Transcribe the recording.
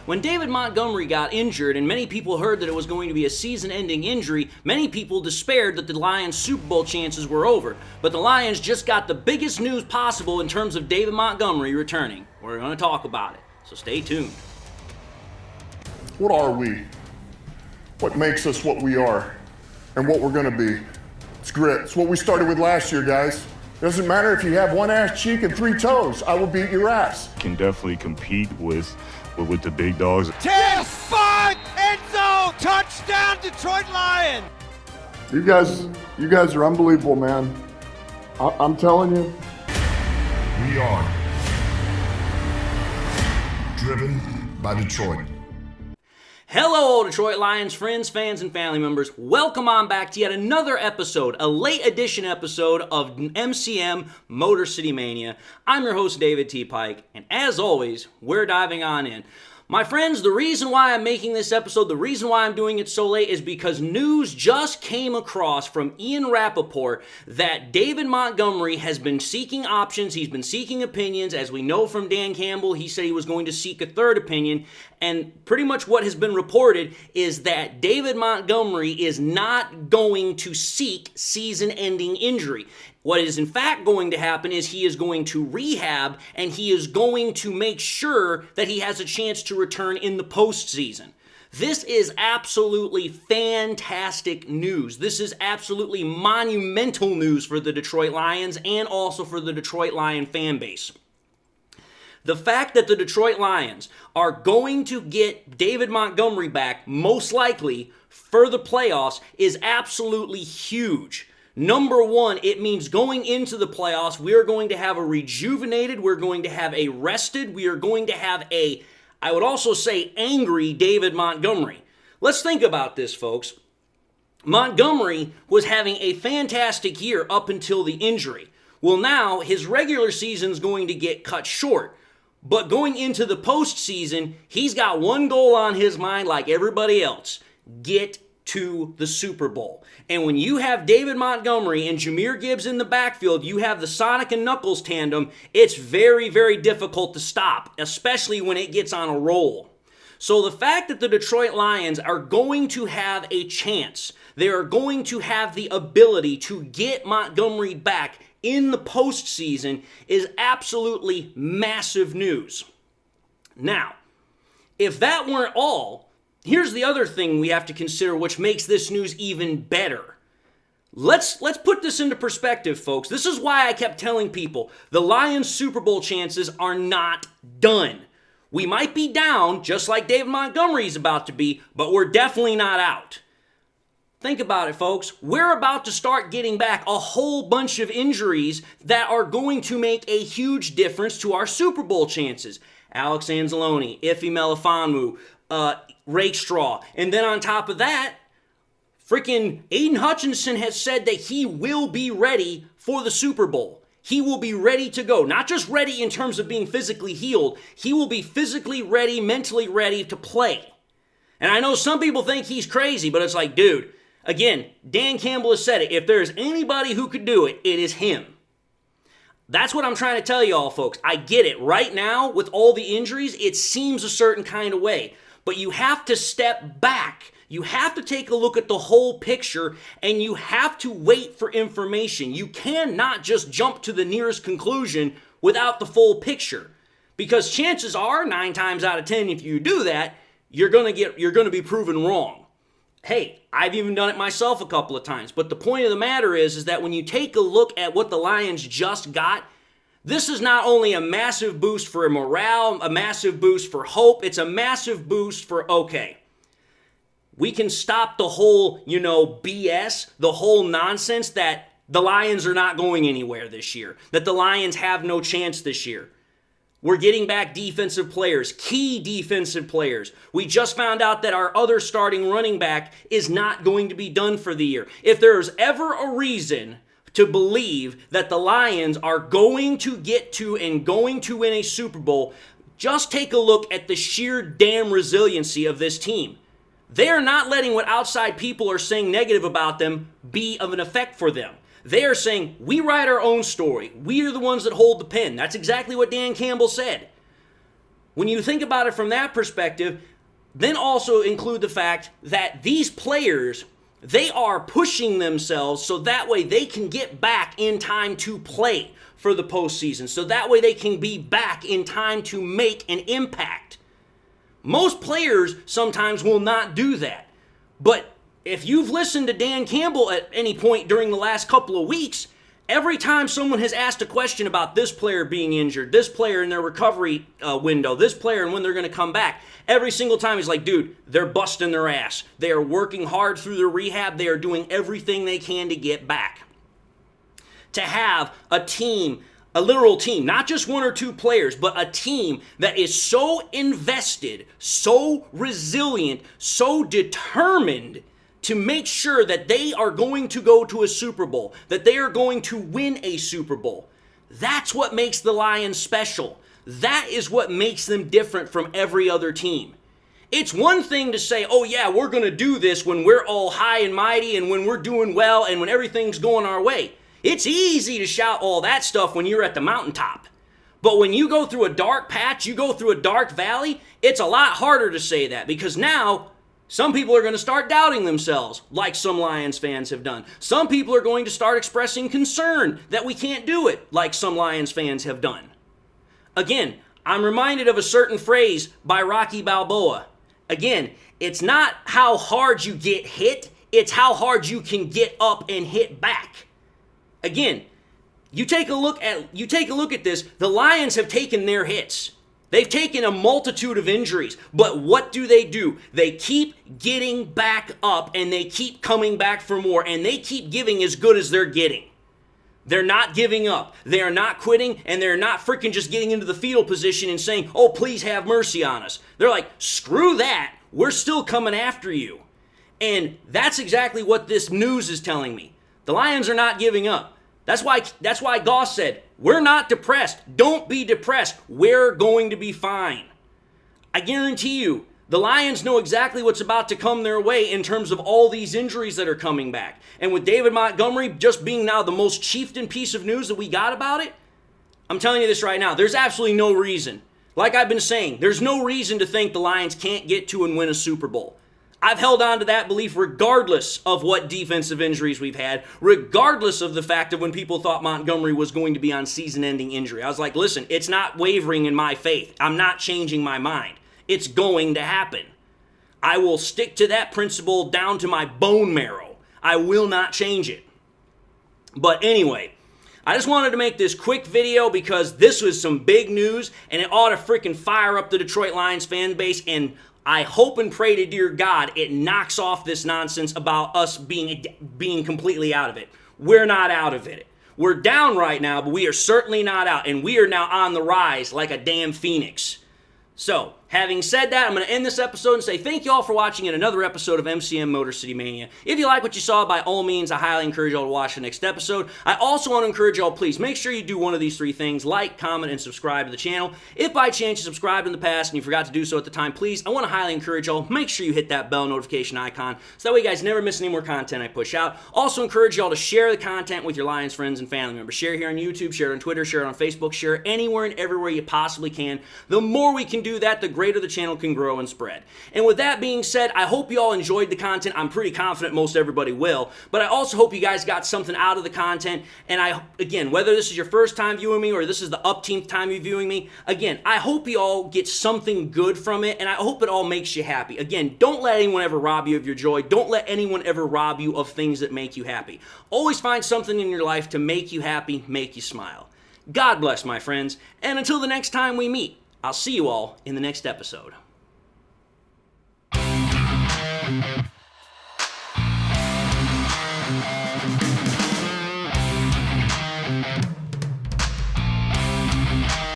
When David Montgomery got injured and many people heard that it was going to be a season-ending injury, many people despaired that the Lions' Super Bowl chances were over. But the Lions just got the biggest news possible in terms of David Montgomery returning. We're going to talk about it, so stay tuned. What are we? What makes us what we are and what we're going to be? It's grit. It's what we started with last year, guys. It doesn't matter if you have one ass cheek and 3 toes. I will beat your ass. Can definitely compete with the big dogs. 10, 5, end zone, touchdown, Detroit Lions. You guys are unbelievable, man. I'm telling you. We are driven by Detroit. Hello, Detroit Lions friends, fans, and family members. Welcome on back to yet another episode, a late edition episode of MCM Motor City Mania. I'm your host, David T. Pike, and as always, we're diving on in. My friends, the reason why I'm making this episode, the reason why I'm doing it so late is because news just came across from Ian Rappaport that David Montgomery has been seeking options, he's been seeking opinions. As we know from Dan Campbell, he said he was going to seek a third opinion, and pretty much what has been reported is that David Montgomery is not going to seek season-ending injury. What is in fact going to happen is he is going to rehab and he is going to make sure that he has a chance to return in the postseason. This is absolutely fantastic news. This is absolutely monumental news for the Detroit Lions and also for the Detroit Lion fan base. The fact that the Detroit Lions are going to get David Montgomery back, most likely, for the playoffs is absolutely huge. Number one, it means going into the playoffs, we are going to have a rejuvenated, we're going to have a rested, we are going to have a, I would also say, angry David Montgomery. Let's think about this, folks. Montgomery was having a fantastic year up until the injury. Well, now his regular season's going to get cut short. But going into the postseason, he's got one goal on his mind like everybody else. Get to the Super Bowl. And when you have David Montgomery and Jahmyr Gibbs in the backfield, you have the Sonic and Knuckles tandem, it's very, very difficult to stop, especially when it gets on a roll. So the fact that the Detroit Lions are going to have a chance, they are going to have the ability to get Montgomery back in the postseason is absolutely massive news. Now, if that weren't all, here's the other thing we have to consider which makes this news even better. Let's put this into perspective, folks. This is why I kept telling people the Lions' Super Bowl chances are not done. We might be down, just like David Montgomery is about to be, but we're definitely not out. Think about it, folks. We're about to start getting back a whole bunch of injuries that are going to make a huge difference to our Super Bowl chances. Alex Anzalone, Ife Melifonwu, Rakestraw. And then on top of that, freaking Aiden Hutchinson has said that he will be ready for the Super Bowl. He will be ready to go. Not just ready in terms of being physically healed. He will be physically ready, mentally ready to play. And I know some people think he's crazy, but it's like, dude, again, Dan Campbell has said it. If there's anybody who could do it, it is him. That's what I'm trying to tell y'all, folks. I get it. Right now, with all the injuries, it seems a certain kind of way. But you have to step back. You have to take a look at the whole picture, and you have to wait for information. You cannot just jump to the nearest conclusion without the full picture. Because chances are, 9 times out of 10, if you do that, you're gonna be proven wrong. Hey, I've even done it myself a couple of times. But the point of the matter is that when you take a look at what the Lions just got, this is not only a massive boost for morale, a massive boost for hope, it's a massive boost for, okay, we can stop the whole, BS, the whole nonsense that the Lions are not going anywhere this year, that the Lions have no chance this year. We're getting back defensive players, key defensive players. We just found out that our other starting running back is not going to be done for the year. If there's ever a reason to believe that the Lions are going to get to and going to win a Super Bowl, just take a look at the sheer damn resiliency of this team. They are not letting what outside people are saying negative about them be of an effect for them. They are saying, we write our own story. We are the ones that hold the pen. That's exactly what Dan Campbell said. When you think about it from that perspective, then also include the fact that these players, they are pushing themselves so that way they can get back in time to play for the postseason. So that way they can be back in time to make an impact. Most players sometimes will not do that. But if you've listened to Dan Campbell at any point during the last couple of weeks, every time someone has asked a question about this player being injured, this player in their recovery window, this player and when they're going to come back, every single time he's like, dude, they're busting their ass. They are working hard through their rehab. They are doing everything they can to get back. To have a team, a literal team, not just one or two players, but a team that is so invested, so resilient, so determined to make sure that they are going to go to a Super Bowl, that they are going to win a Super Bowl. That's what makes the Lions special. That is what makes them different from every other team. It's one thing to say, oh yeah, we're going to do this when we're all high and mighty and when we're doing well and when everything's going our way. It's easy to shout all that stuff when you're at the mountaintop. But when you go through a dark patch, you go through a dark valley, it's a lot harder to say that because now some people are going to start doubting themselves, like some Lions fans have done. Some people are going to start expressing concern that we can't do it, like some Lions fans have done. Again, I'm reminded of a certain phrase by Rocky Balboa. Again, it's not how hard you get hit, it's how hard you can get up and hit back. Again, you take a look at this, the Lions have taken their hits. They've taken a multitude of injuries, but what do? They keep getting back up and they keep coming back for more and they keep giving as good as they're getting. They're not giving up. They are not quitting and they're not freaking just getting into the fetal position and saying, oh, please have mercy on us. They're like, screw that. We're still coming after you. And that's exactly what this news is telling me. The Lions are not giving up. That's why Goss said, we're not depressed. Don't be depressed. We're going to be fine. I guarantee you, the Lions know exactly what's about to come their way in terms of all these injuries that are coming back. And with David Montgomery just being now the most chieftain piece of news that we got about it, I'm telling you this right now, there's absolutely no reason. Like I've been saying, there's no reason to think the Lions can't get to and win a Super Bowl. I've held on to that belief regardless of what defensive injuries we've had, regardless of the fact that when people thought Montgomery was going to be on season-ending injury. I was like, listen, it's not wavering in my faith. I'm not changing my mind. It's going to happen. I will stick to that principle down to my bone marrow. I will not change it. But anyway, I just wanted to make this quick video because this was some big news and it ought to freaking fire up the Detroit Lions fan base, and I hope and pray to dear God it knocks off this nonsense about us being completely out of it. We're not out of it. We're down right now, but we are certainly not out, and we are now on the rise like a damn phoenix. So, having said that, I'm going to end this episode and say thank you all for watching in another episode of MCM Motor City Mania. If you like what you saw, by all means, I highly encourage y'all to watch the next episode. I also want to encourage y'all, please, make sure you do one of these three things: like, comment, and subscribe to the channel. If by chance you subscribed in the past and you forgot to do so at the time, please, I want to highly encourage y'all, make sure you hit that bell notification icon so that way you guys never miss any more content I push out. Also encourage y'all to share the content with your Lions friends and family members. Share it here on YouTube, share it on Twitter, share it on Facebook, share it anywhere and everywhere you possibly can. The more we can do that, the greater the channel can grow and spread. And with that being said, I hope you all enjoyed the content. I'm pretty confident most everybody will, but I also hope you guys got something out of the content. And again, whether this is your first time viewing me or this is the upteenth time you're viewing me, again, I hope you all get something good from it, and I hope it all makes you happy. Again, don't let anyone ever rob you of your joy. Don't let anyone ever rob you of things that make you happy. Always find something in your life to make you happy, make you smile. God bless, my friends, and until the next time we meet, I'll see you all in the next episode.